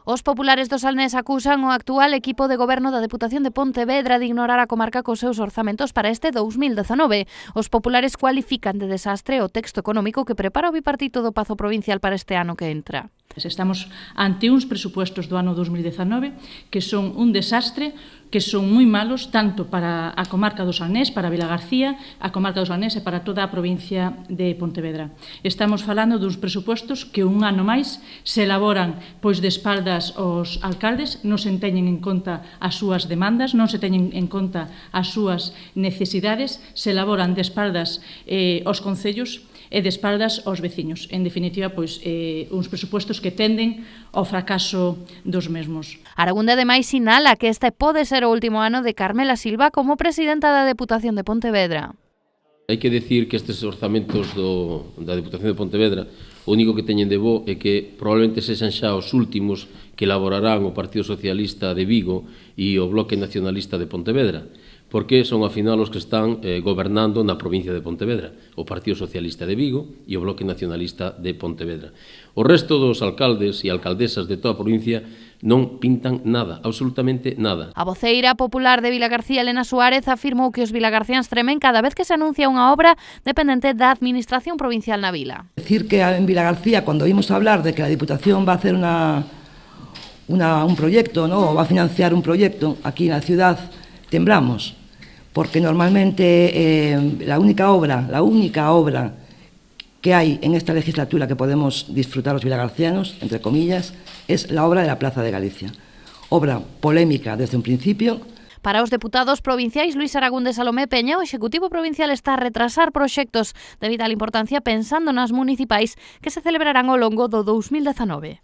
Os populares do Salnés acusan o actual equipo de goberno da Deputación de Pontevedra de ignorar a comarca cos seus orzamentos para este 2019. Os populares cualifican de desastre o texto económico que prepara o bipartito do Pazo Provincial para este ano que entra. Estamos ante uns presupuestos do ano 2019 que son un desastre, que son moi malos tanto para a comarca do Salnés, para Vilagarcía, a comarca do Salnés e para toda a provincia de Pontevedra. Estamos falando duns presupuestos que un ano máis se elaboran pois de espaldas aos alcaldes, non se teñen en conta as súas demandas, non se teñen en conta as súas necesidades, se elaboran de espaldas aos concellos e de espaldas aos veciños. En definitiva, pois, uns presupuestos que tenden ao fracaso dos mesmos. Aragón ademais sinala que este pode ser o último ano de Carmela Silva como presidenta da Deputación de Pontevedra. Hai que decir que estes orzamentos da Deputación de Pontevedra o único que teñen de bo é que probablemente sexan xa os últimos que elaborarán o Partido Socialista de Vigo e o Bloque Nacionalista de Pontevedra, porque son, ao final, os que están gobernando na provincia de Pontevedra, o Partido Socialista de Vigo e o Bloque Nacionalista de Pontevedra. O resto dos alcaldes e alcaldesas de toda a provincia non pintan nada, absolutamente nada. A voceira popular de Vilagarcía, Elena Suárez, afirmou que os vilagarciáns tremen cada vez que se anuncia unha obra dependente da Administración Provincial na vila. Decir que en Vilagarcía, cuando oímos hablar de que la Diputación va a hacer un proyecto, ¿no? O va a financiar un proyecto aquí en la ciudad, temblamos, porque normalmente la única obra que hay en esta legislatura que podemos disfrutar los vilagarcianos, entre comillas, es la obra de la Plaza de Galicia. Obra polémica desde un principio. Para os deputados provinciais Luís Aragón de Salomé Peña, o Executivo Provincial está a retrasar proxectos de vital importancia pensando nas municipais que se celebrarán ao longo do 2019.